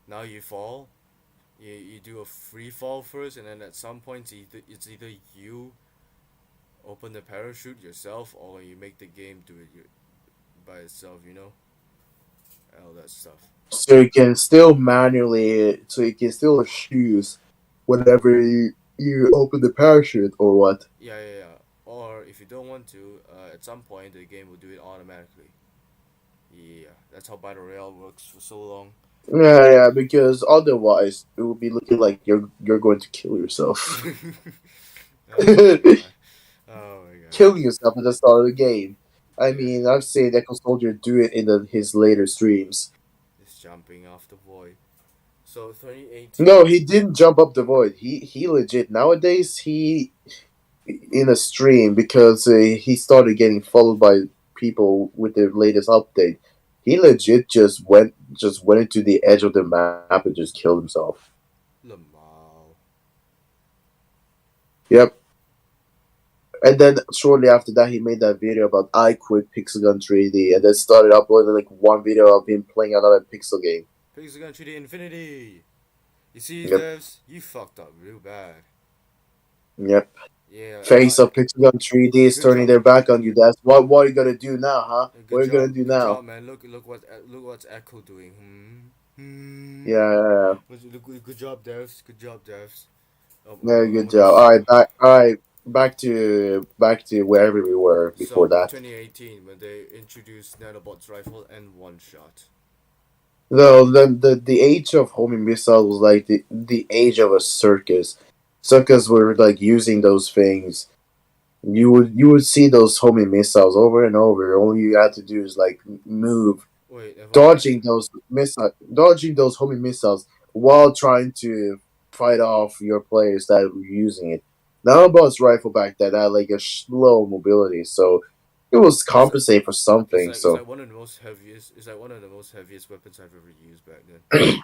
Speaker 1: Now you fall, you do a free fall first, and then at some point it's either you open the parachute yourself or you make the game do it by itself. All that stuff.
Speaker 2: So you can still manually, so you can still choose whenever you open the parachute or what.
Speaker 1: Yeah. Or if you don't want to, at some point the game will do it automatically. Yeah, that's how Battle Royale works for so long.
Speaker 2: Yeah, because otherwise it will be looking like you're going to kill yourself.
Speaker 1: Oh my god. Oh my god.
Speaker 2: Killing yourself at the start of the game. I
Speaker 1: Yeah,
Speaker 2: mean, I've seen Echo Soldier do it in his later streams.
Speaker 1: just jumping off the void. So 2018.
Speaker 2: No, he didn't jump up the void. He legit nowadays he in a stream because he started getting followed by people with the latest update. He legit just went into the edge of the map and just killed himself.
Speaker 1: Lamau.
Speaker 2: Yep. And then shortly after that, he made that video about I quit Pixel 3D, and then started uploading like one video of him playing another Pixel game.
Speaker 1: Pixel Gun 3D Infinity. You see,
Speaker 2: Yep.
Speaker 1: devs, you fucked up real bad.
Speaker 2: Yep.
Speaker 1: Yeah.
Speaker 2: Face of Pixel 3D is
Speaker 1: Good
Speaker 2: turning
Speaker 1: job.
Speaker 2: their back on you. That's what are you gonna do now, huh?
Speaker 1: Good
Speaker 2: What are you
Speaker 1: job.
Speaker 2: gonna do
Speaker 1: Good
Speaker 2: now?
Speaker 1: job, man. Look what's Echo doing.
Speaker 2: Yeah.
Speaker 1: Good job, devs. Good job, devs.
Speaker 2: Yeah, good job. Back to wherever we were before
Speaker 1: So
Speaker 2: that.
Speaker 1: 2018 when they introduced nanobots rifle and one shot.
Speaker 2: No, the age of homing missile was like the age of a circus. Circus were like using those things. You would see those homing missiles over and over. All you had to do is like move,
Speaker 1: Wait, if
Speaker 2: dodging those homing missiles while trying to fight off your players that were using it. Nanobots rifle back then had like a slow mobility, so it was compensate for
Speaker 1: it's
Speaker 2: something.
Speaker 1: like it's
Speaker 2: So
Speaker 1: like one of the most heaviest. It's like one of the most heaviest weapons I've ever used back then.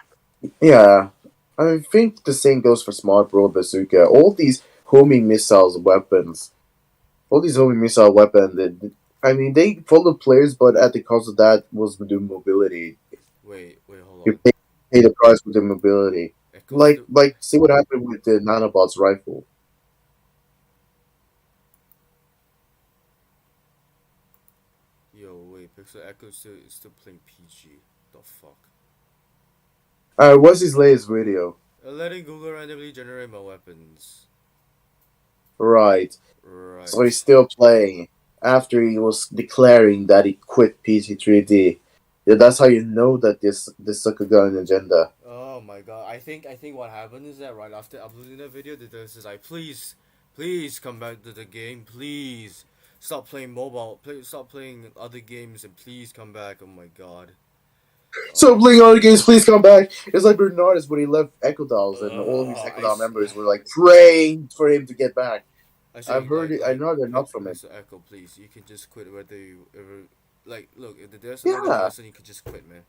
Speaker 2: yeah, I think the same goes for Smart Bro Bazooka. All these homing missile weapons. I mean, they followed players, but at the cost of that was the mobility.
Speaker 1: Wait, hold
Speaker 2: You
Speaker 1: on.
Speaker 2: pay the price with the mobility.
Speaker 1: Echo's still.
Speaker 2: Like, see what happened with the Nanobots rifle.
Speaker 1: Yo, wait, Pixel Echo still playing PG. The fuck.
Speaker 2: What's his latest video?
Speaker 1: Letting Google randomly generate my weapons.
Speaker 2: Right.
Speaker 1: Right.
Speaker 2: So he's still playing after he was declaring that he quit PC3D. Yeah, that's how you know that this sucker got an agenda.
Speaker 1: Oh my god! I think what happened is that right after uploading that video, the devs is like, please come back to the game, please stop playing mobile, stop playing other games, and please come back. Oh my god.
Speaker 2: So playing other games, please come back. It's like Bernardus when he left Echo Dolls, and all of these Echo Doll members were like praying for him to get back. I've heard it. I know they're not from it.
Speaker 1: Mr. Echo, please, you can just quit whether you ever like. Look, if there's
Speaker 2: Yeah.
Speaker 1: another lesson, you can just quit, man.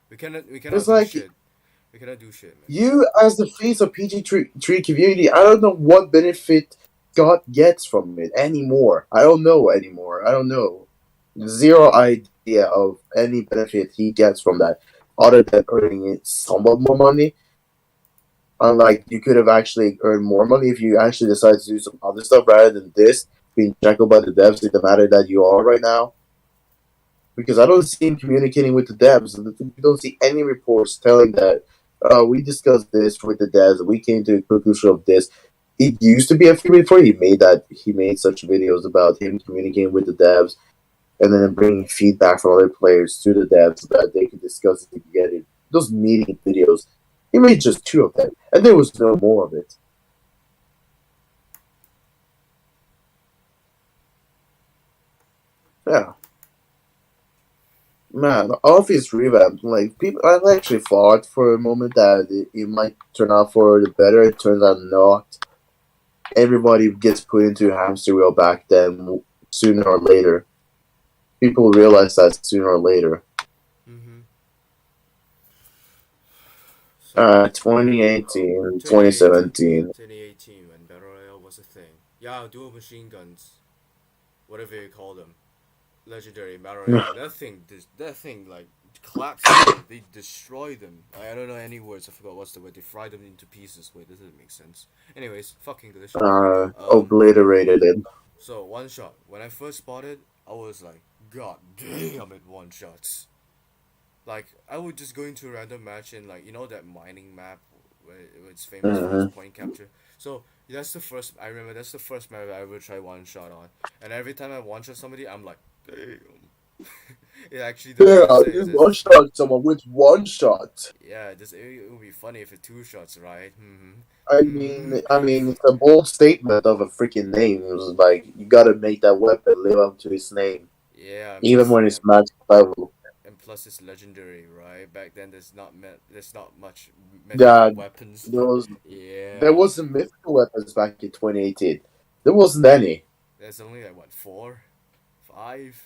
Speaker 1: We cannot
Speaker 2: It's
Speaker 1: do
Speaker 2: like-
Speaker 1: shit. We cannot do shit, man.
Speaker 2: You, as the face of PG3 community, I don't know what benefit God gets from it anymore. I don't know anymore. I don't know. Zero idea of any benefit he gets from that, other than earning it somewhat more money. Unlike, you could have actually earned more money if you actually decided to do some other stuff rather than this, being shackled by the devs in the matter that you are right now. Because I don't see him communicating with the devs. We don't see any reports telling that we discussed this with the devs. We came to a conclusion of this. It used to be a few before he made such videos about him communicating with the devs and then bringing feedback from other players to the devs so that they could discuss it together. Those meeting videos, he made just 2 of them, and there was no more of it. Yeah. Man, Office revamp, like people, I actually thought for a moment that it might turn out for the better. It turns out not. Everybody gets put into a hamster wheel back then, sooner or later. People realize that sooner or later.
Speaker 1: Mm-hmm. So
Speaker 2: 2018,
Speaker 1: 2018,
Speaker 2: 2017.
Speaker 1: 2018 when Battle Royale was a thing. Yeah, dual machine guns, whatever you call them, legendary Battle Royale. That thing like collapsed them. They destroy them. I don't know any words. I forgot what's the word. They fry them into pieces. Wait, this doesn't make sense. Anyways, fuck English. Um,
Speaker 2: Obliterated it.
Speaker 1: so one shot. When I first spotted, I was like, God damn it, one shots. Like I would just go into a random match and like that mining map where it's famous for its
Speaker 2: Hmm.
Speaker 1: point capture. So that's the first I remember. That's the first map I ever tried one shot on. And every time I one shot somebody, I'm like, damn. It actually does
Speaker 2: Yeah,
Speaker 1: make sense.
Speaker 2: you one shot someone with one shot.
Speaker 1: Yeah, it would be funny if it two shots, right?
Speaker 2: I
Speaker 1: Mm-hmm.
Speaker 2: mean, I mean, it's a bold statement of a freaking name. It was like you gotta make that weapon live up to its name,
Speaker 1: Yeah, and
Speaker 2: even
Speaker 1: plus,
Speaker 2: when it's max level.
Speaker 1: it's legendary, right? Back then, there's not much
Speaker 2: Yeah,
Speaker 1: mythical weapons.
Speaker 2: there was there
Speaker 1: Yeah,
Speaker 2: wasn't mythical weapons back in 2018. There wasn't any.
Speaker 1: there's only like what, four, five.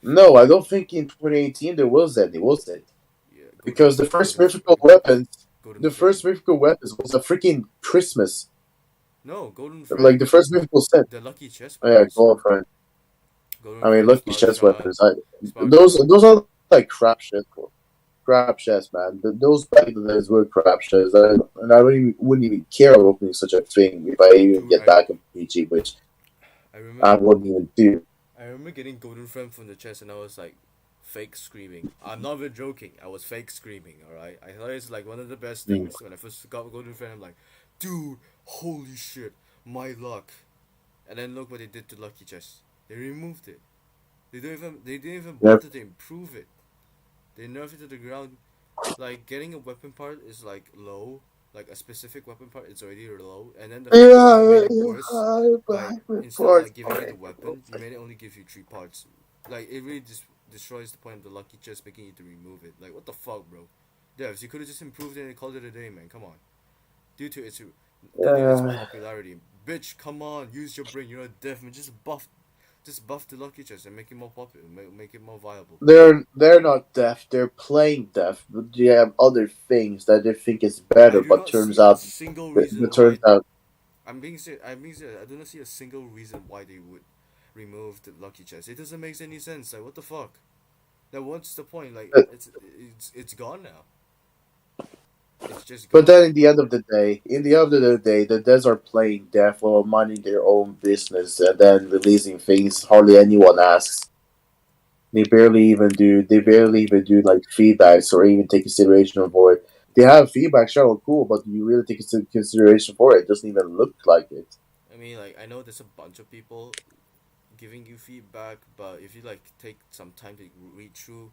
Speaker 2: No, I don't think in 2018 there was any, was it?
Speaker 1: Yeah,
Speaker 2: Because the first
Speaker 1: golden,
Speaker 2: mythical weapons,
Speaker 1: golden
Speaker 2: the first
Speaker 1: flame.
Speaker 2: mythical weapons was a freaking Christmas.
Speaker 1: No, golden
Speaker 2: Like the
Speaker 1: flame.
Speaker 2: first mythical set.
Speaker 1: The lucky chest
Speaker 2: Oh, yeah,
Speaker 1: weapons.
Speaker 2: girlfriend.
Speaker 1: Golden
Speaker 2: I mean,
Speaker 1: flame,
Speaker 2: lucky
Speaker 1: spark
Speaker 2: chest
Speaker 1: shot,
Speaker 2: weapons.
Speaker 1: spark shot.
Speaker 2: Those are like crap shit. Crap chests, man. Those back in the days were crap chests, and I wouldn't even care about opening such a thing if I even
Speaker 1: Dude,
Speaker 2: get back in PG, which
Speaker 1: I
Speaker 2: I
Speaker 1: remember
Speaker 2: wouldn't even do.
Speaker 1: I remember getting golden flame from the chest and I was like fake screaming. I'm not even joking. I was fake screaming, alright? I thought it's like one of the best
Speaker 2: Mm.
Speaker 1: things when I first got golden flame. I'm like, dude, holy shit, my luck. And then look what they did to lucky chest. They removed it. They didn't even
Speaker 2: Yep.
Speaker 1: bother to improve it. They nerfed it to the ground. Like getting a weapon part is like low. Like a specific weapon part is already low, and then the Phantoms made it worse by instead of like giving you the weapon, you made it only give you three parts. Like it really just destroys the point of the lucky chest, making you to remove it. Like what the fuck, bro? Devs, you could have just improved it and called it a day, man. Come on. Due to its
Speaker 2: Yeah.
Speaker 1: popularity, bitch, come on, use your brain. You're a dev man. Just buff the lucky chest and make it more popular, make it more viable.
Speaker 2: They're not deaf. They're playing deaf, but they have other things that they think is
Speaker 1: I
Speaker 2: better,
Speaker 1: do
Speaker 2: but
Speaker 1: not see a single reason
Speaker 2: turns
Speaker 1: why.
Speaker 2: out
Speaker 1: I'm being serious. I do not see a single reason why they would remove the lucky chest. It doesn't make any sense. Like what the fuck? Now what's the point? Like
Speaker 2: that.
Speaker 1: it's gone now. It's just
Speaker 2: But
Speaker 1: gone.
Speaker 2: then, in the end of the day, the devs are playing deaf while minding their own business and then releasing things hardly anyone asks. They barely even do. They barely even do like feedbacks or even take consideration for it. They have feedback, sure, cool, but you really take consideration for it. It doesn't even look like it.
Speaker 1: I mean, like I know there's a bunch of people giving you feedback, but if you like take some time to read through,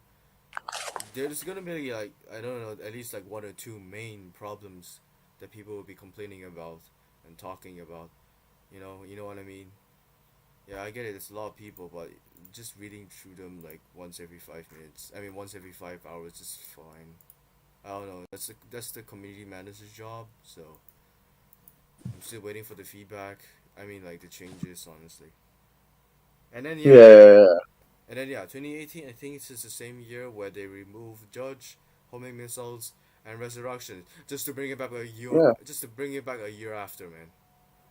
Speaker 1: there's gonna be like I don't know at least like one or two main problems that people will be complaining about and talking about. You know what I mean. Yeah, I get it. It's a lot of people, but just reading through them like once every 5 minutes. I mean, once every 5 hours is fine. I don't know. That's the community manager's job. So I'm still waiting for the feedback. I mean, like the changes, honestly. And then yeah,
Speaker 2: Yeah,
Speaker 1: 2018. I think it's just the same year where they removed Judge, homing missiles, and resurrection, just to bring it back a year.
Speaker 2: yeah,
Speaker 1: Just to bring it back a year after, man.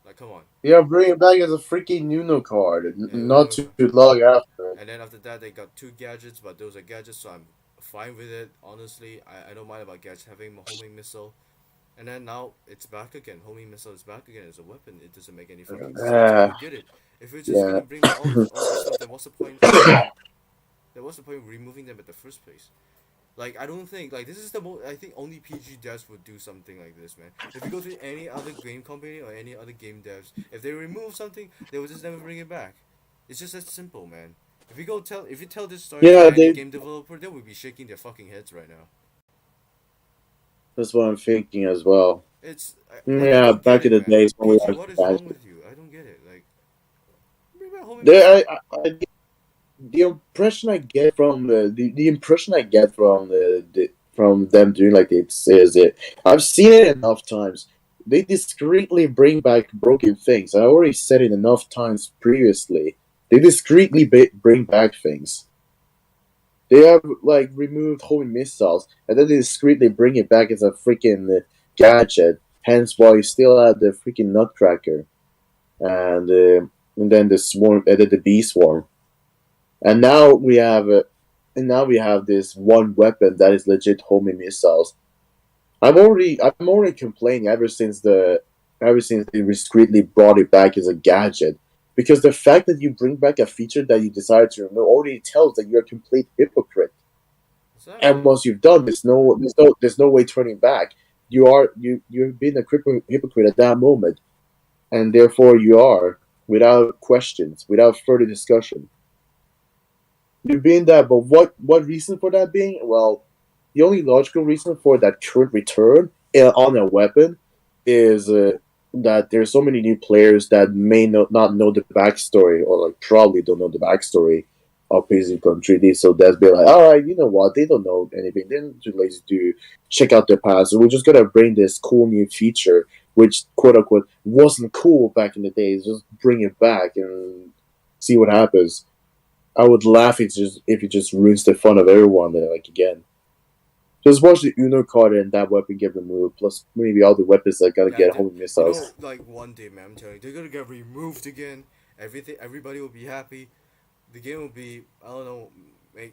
Speaker 1: Like, come on.
Speaker 2: yeah. Bring it back as a freaking Uno card,
Speaker 1: Yeah,
Speaker 2: not too long after.
Speaker 1: and then after that, they got two gadgets, but those are gadgets, so I'm fine with it. Honestly, I don't mind about gadgets having a homing missile. And then now it's back again. Homing missile is back again as a weapon. It doesn't make any fucking sense. I
Speaker 2: Uh,
Speaker 1: don't get it. If it's just
Speaker 2: yeah.
Speaker 1: gonna bring back all this stuff, then what's the point of then what's the point of removing them at the first place? Like I don't think like this is the most. I think only PG devs would do something like this, man. If you go to any other game company or any other game devs, if they remove something, they will just never bring it back. It's just that simple, man. If you tell this story to
Speaker 2: Yeah,
Speaker 1: any
Speaker 2: they.
Speaker 1: game developer, they would be shaking their fucking heads right now.
Speaker 2: That's what I'm thinking as well.
Speaker 1: It's I
Speaker 2: Yeah,
Speaker 1: don't get
Speaker 2: back in
Speaker 1: it,
Speaker 2: the
Speaker 1: man.
Speaker 2: days when we
Speaker 1: PG, what is
Speaker 2: had
Speaker 1: wrong with you? I don't get it. Like, bring back homing
Speaker 2: there,
Speaker 1: missile.
Speaker 2: the impression I get from the impression I get from from them doing like this is that I've seen it enough times. They discreetly bring back broken things. I already said it enough times previously. They discreetly bring back things. They have like removed homing missiles, and then they discreetly bring it back as a freaking gadget. Hence, why you still have the freaking Nutcracker, and then the swarm, and then the bee swarm, and now we have this one weapon that is legit homing missiles. I'm already complaining ever since they discreetly brought it back as a gadget. Because the fact that you bring back a feature that you decided to remove already tells that you're a complete hypocrite. And
Speaker 1: Exactly.
Speaker 2: once you've done, there's no way turning back. You've been a hypocrite at that moment, and therefore you are without questions, without further discussion. You've been that, but what reason for that being? Well, the only logical reason for that current return on a weapon is that there's so many new players that may not know the backstory, or like probably don't know the backstory of Physical 3D. So that's be like, all right, you know what? They don't know anything. They're too lazy to check out their past. So we're just gonna bring this cool new feature, which quote unquote wasn't cool back in the days. Just bring it back and see what happens. I would laugh if it just ruins the fun of everyone there, like again. Just watch the Uno card and that weapon get removed, plus maybe all the weapons that gotta
Speaker 1: Yeah,
Speaker 2: get homing
Speaker 1: you know,
Speaker 2: missiles.
Speaker 1: like one day, man, I'm telling you, they're gonna get removed again. Everybody will be happy. The game will be, I don't know, it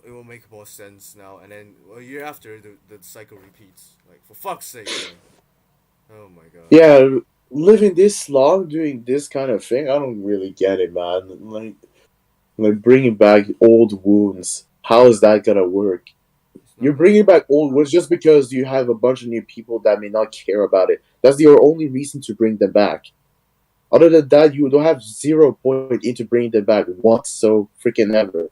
Speaker 1: will make more sense now. And then a year after, the cycle repeats. Like, for fuck's sake, man. Oh my god.
Speaker 2: Yeah, living this long doing this kind of thing, I don't really get it, man. Like bringing back old wounds. How is that gonna work?
Speaker 1: It's
Speaker 2: You're
Speaker 1: not gonna
Speaker 2: bringing
Speaker 1: work.
Speaker 2: back old wounds just because you have a bunch of new people that may not care about it. That's your only reason to bring them back. Other than that, you don't have zero point into bringing them back once so freaking ever.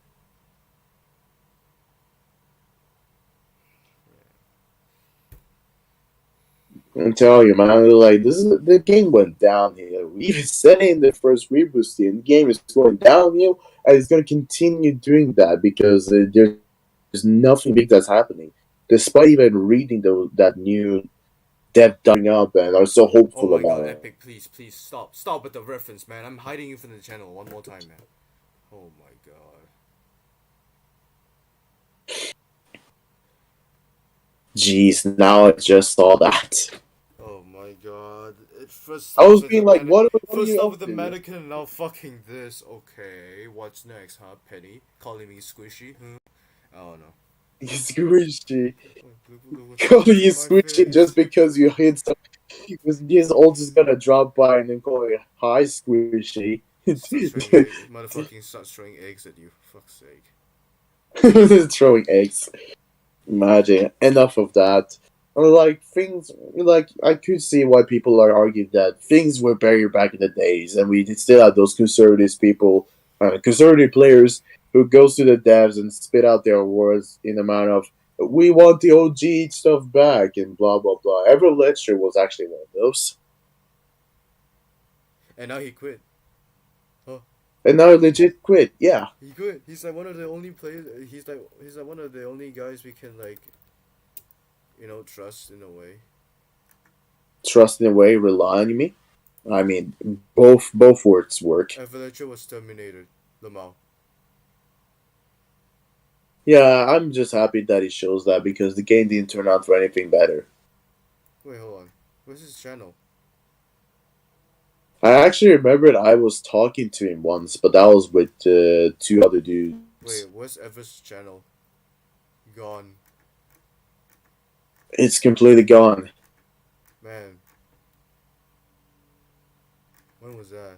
Speaker 2: I'm telling you, man, like this is the game went downhill. We even said it in the first reboot scene. The game is going downhill, and it's going to continue doing that because there's nothing big that's happening. Despite even reading that new dev dying up and are so
Speaker 1: Oh
Speaker 2: hopeful
Speaker 1: my
Speaker 2: about
Speaker 1: god,
Speaker 2: it.
Speaker 1: Epic, please stop. Stop with the reference, man. I'm hiding you from the channel one more time, man. Oh my god.
Speaker 2: Jeez, now I just saw that.
Speaker 1: Oh my god. It first
Speaker 2: I
Speaker 1: starts
Speaker 2: was
Speaker 1: with the
Speaker 2: being like, what are
Speaker 1: First
Speaker 2: you
Speaker 1: start
Speaker 2: up
Speaker 1: with the
Speaker 2: to?
Speaker 1: mannequin and now fucking this. Okay, what's next, huh? Penny calling me squishy? Huh? I don't know.
Speaker 2: He's squishy.
Speaker 1: Look what's
Speaker 2: Calling
Speaker 1: happening
Speaker 2: you
Speaker 1: to my
Speaker 2: squishy just
Speaker 1: face.
Speaker 2: because you hit some. His old is gonna drop by and then call you hi squishy.
Speaker 1: Motherfucking starts throwing eggs at you. Fuck's sake.
Speaker 2: Throwing eggs. Imagine. Enough of that. Like things, like I could see why people are arguing that things were better back in the days, and we still have those conservative people, conservative players who goes to the devs and spit out their words in the manner of "We want the OG stuff back" and blah blah blah. Everett Ledger was actually one of those,
Speaker 1: And now he quit. Oh,
Speaker 2: and now he legit quit. Yeah,
Speaker 1: he quit. He's like one of the only players. He's like one of the only guys we can like, trust in a way.
Speaker 2: trust in a way, rely on me. I mean, both words work.
Speaker 1: And Fletcher was terminated. Lamau.
Speaker 2: Yeah, I'm just happy that he shows that because the game didn't turn out for anything better.
Speaker 1: Wait, hold on. Where's his channel?
Speaker 2: I actually remembered I was talking to him once, but that was with two other dudes.
Speaker 1: Wait, where's Ever's channel? Gone.
Speaker 2: It's completely gone.
Speaker 1: Man, when was that?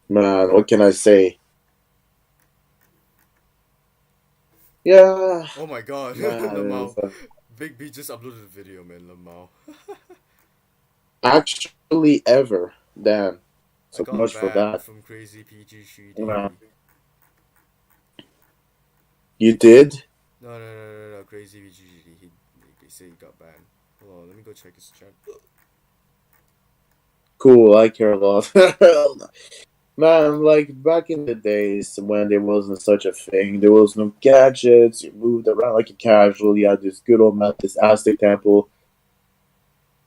Speaker 2: Man, what can I say? Yeah,
Speaker 1: Oh my god,
Speaker 2: man.
Speaker 1: Lamau. Big B just uploaded a video, man, Lamau.
Speaker 2: Actually, ever. Damn.
Speaker 1: I
Speaker 2: So
Speaker 1: got
Speaker 2: much for
Speaker 1: banned
Speaker 2: that.
Speaker 1: from Crazy PG 3D.
Speaker 2: Man. You did?
Speaker 1: No, Crazy PG 3D. They say he got banned. Hold on, let me go check his channel.
Speaker 2: Cool, I care a lot. Man, like back in the days when there wasn't such a thing, there was no gadgets, you moved around like a casual, you had this good old map, this Aztec temple,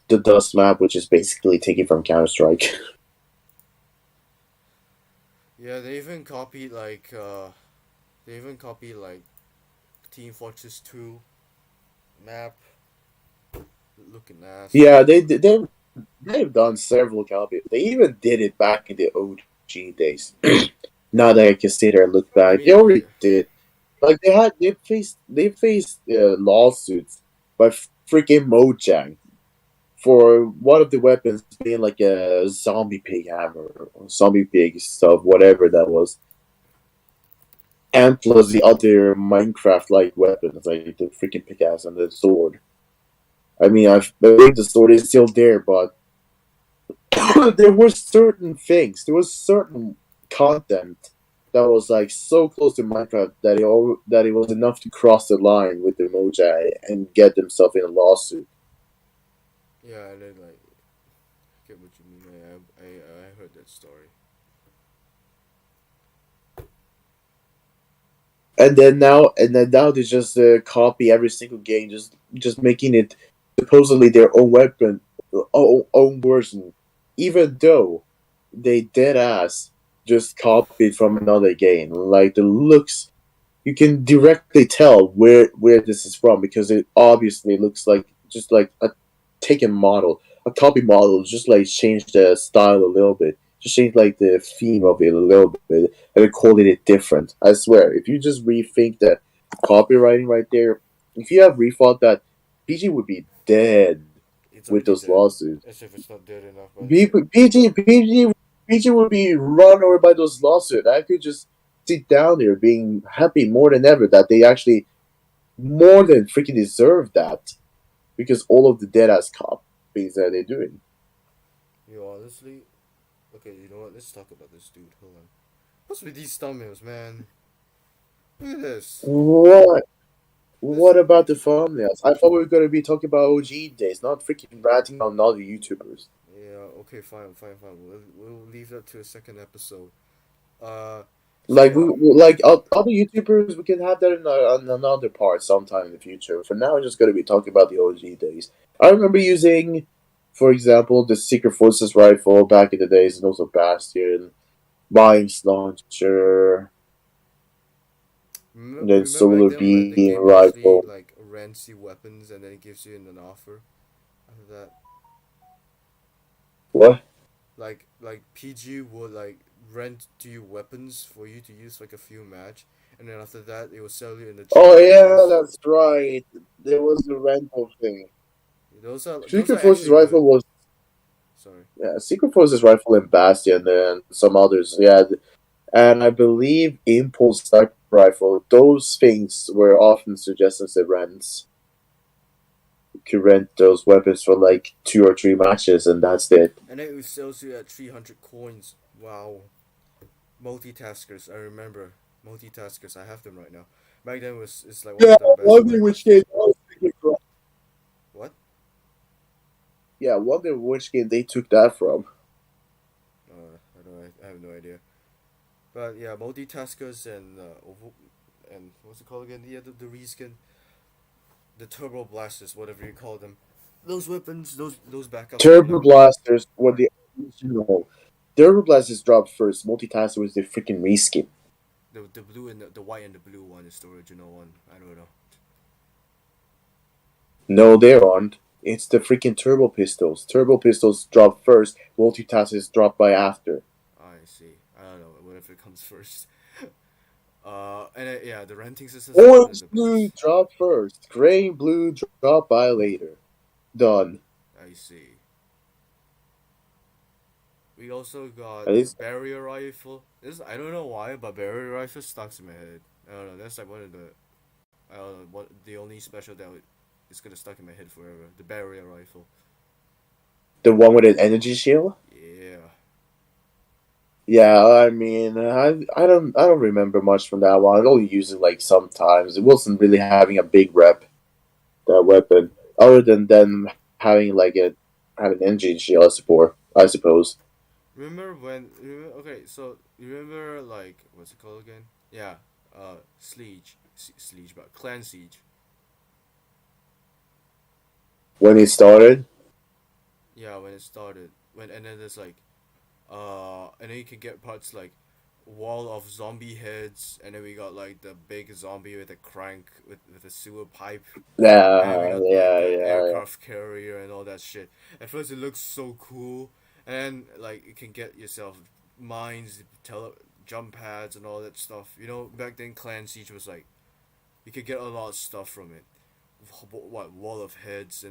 Speaker 2: the dust map, which is basically taken from Counter Strike.
Speaker 1: Yeah, they even copied like Team Fortress 2 map looking ass.
Speaker 2: Yeah, they've done several copies. They even did it back in the OG days. Now that I can sit there and look
Speaker 1: I
Speaker 2: back, they
Speaker 1: mean,
Speaker 2: already
Speaker 1: yeah,
Speaker 2: did. Like they faced lawsuits by freaking Mojang for one of the weapons being like a zombie pig hammer or zombie pig stuff, whatever that was, and plus the other Minecraft like weapons like the freaking pickaxe and the sword. I mean, I believe the sword is still there, but there were certain things, there was certain content that was like so close to Minecraft that it was enough to cross the line with the Mojang and get themselves in a lawsuit.
Speaker 1: yeah, I did like get what you mean. I heard that story.
Speaker 2: And then now they just copy every single game, just making it supposedly their own weapon, own version, even though they dead ass just copied from another game. Like the looks, you can directly tell where this is from because it obviously looks like just like a taken model, a copy model. Just like change the style a little bit, just change like the theme of it a little bit, and they called it different. I swear, if you just rethink that copywriting right there, if you have rethought that, PG would be dead
Speaker 1: It's
Speaker 2: with
Speaker 1: already
Speaker 2: those
Speaker 1: dead.
Speaker 2: lawsuits.
Speaker 1: As if it's not dead enough, but
Speaker 2: B-
Speaker 1: shit.
Speaker 2: PG would be run over by those lawsuits. I could just sit down there being happy more than ever that they actually more than freaking deserve that because all of the dead ass copies that they're doing.
Speaker 1: You honestly, okay. You know what? Let's talk about this dude. Hold on. What's with these thumbnails, man? Look at this.
Speaker 2: What?
Speaker 1: This.
Speaker 2: What about the thumbnails? I thought we were gonna be talking about OG days, not freaking ranting on other YouTubers.
Speaker 1: Yeah. Okay. Fine. Fine. Fine. We'll leave that to a second episode. Uh. So
Speaker 2: Like
Speaker 1: yeah.
Speaker 2: other YouTubers, we can have that in another part sometime in the future. For now, we're just gonna be talking about the OG days. I remember using, for example, the Secret Forces rifle back in the days, and also Bastion, Mines launcher, and then
Speaker 1: Remember back
Speaker 2: Solar
Speaker 1: then when the
Speaker 2: Beam
Speaker 1: game actually
Speaker 2: rifle.
Speaker 1: like rents you weapons and then it gives you an offer after that.
Speaker 2: What?
Speaker 1: Like PG would like rent to you weapons for you to use like a few match, and then after that it will sell you in the
Speaker 2: Oh
Speaker 1: cheaper
Speaker 2: yeah,
Speaker 1: price.
Speaker 2: that's right. There was the rental thing.
Speaker 1: Those
Speaker 2: Secret
Speaker 1: are
Speaker 2: Forces
Speaker 1: actually good.
Speaker 2: rifle was
Speaker 1: Sorry.
Speaker 2: yeah, Secret Forces rifle and Bastion and some others. Yeah, and I believe Impulse Sniper Rifle. Those things were often suggested as rents. You could rent those weapons for like 2 or 3 matches, and that's it.
Speaker 1: And then it sells you at 300 coins. Wow. Multitaskers, I remember. Multitaskers, I have them right now. Back then it's like one
Speaker 2: Yeah,
Speaker 1: of the best
Speaker 2: wondering which
Speaker 1: weapons.
Speaker 2: game I was thinking from.
Speaker 1: What?
Speaker 2: Yeah, wondering which game they took that from.
Speaker 1: I don't. I have no idea. But yeah, multitaskers and what's it called again? Yeah, the reskin, the turbo blasters, whatever you call them. Those weapons, those backups were
Speaker 2: Turbo
Speaker 1: like
Speaker 2: Blasters were the original. Turbo Blasters dropped first. Multitasker was the freaking reskin.
Speaker 1: the blue and the white and the blue one is the original one. I don't know.
Speaker 2: No, they aren't. It's the freaking Turbo Pistols. Turbo Pistols dropped first. Multitaskers dropped by after.
Speaker 1: I see. I don't know. What if it comes first? And yeah, the renting systems are one of
Speaker 2: Orange
Speaker 1: the
Speaker 2: blue
Speaker 1: best.
Speaker 2: drop first. Gray and blue drop by later. Done.
Speaker 1: I see. We also got
Speaker 2: At least
Speaker 1: barrier rifle. This I don't know why, but barrier rifle stuck in my head. I don't know. That's like one of the I don't know what the only special that is gonna stuck in my head forever. The barrier rifle.
Speaker 2: the one with an energy shield.
Speaker 1: Yeah.
Speaker 2: Yeah, I mean, I don't remember much from that one. I only used it like sometimes. It wasn't really having a big rep that weapon, other than them having like a have an engine shield support. I suppose.
Speaker 1: Remember when? Okay, so you remember like what's it called again? Yeah. Siege, but Clan Siege.
Speaker 2: When it started,
Speaker 1: Yeah, when it started. And then there's like and then you can get parts like wall of zombie heads, and then we got like the big zombie with a crank with a sewer pipe, and then we
Speaker 2: Yeah,
Speaker 1: got like
Speaker 2: yeah,
Speaker 1: the
Speaker 2: yeah,
Speaker 1: aircraft carrier and all that shit. At first, it looks so cool, and like you can get yourself mines, jump pads, and all that stuff. You know, back then Clan Siege was like you could get a lot of stuff from it. What wall of heads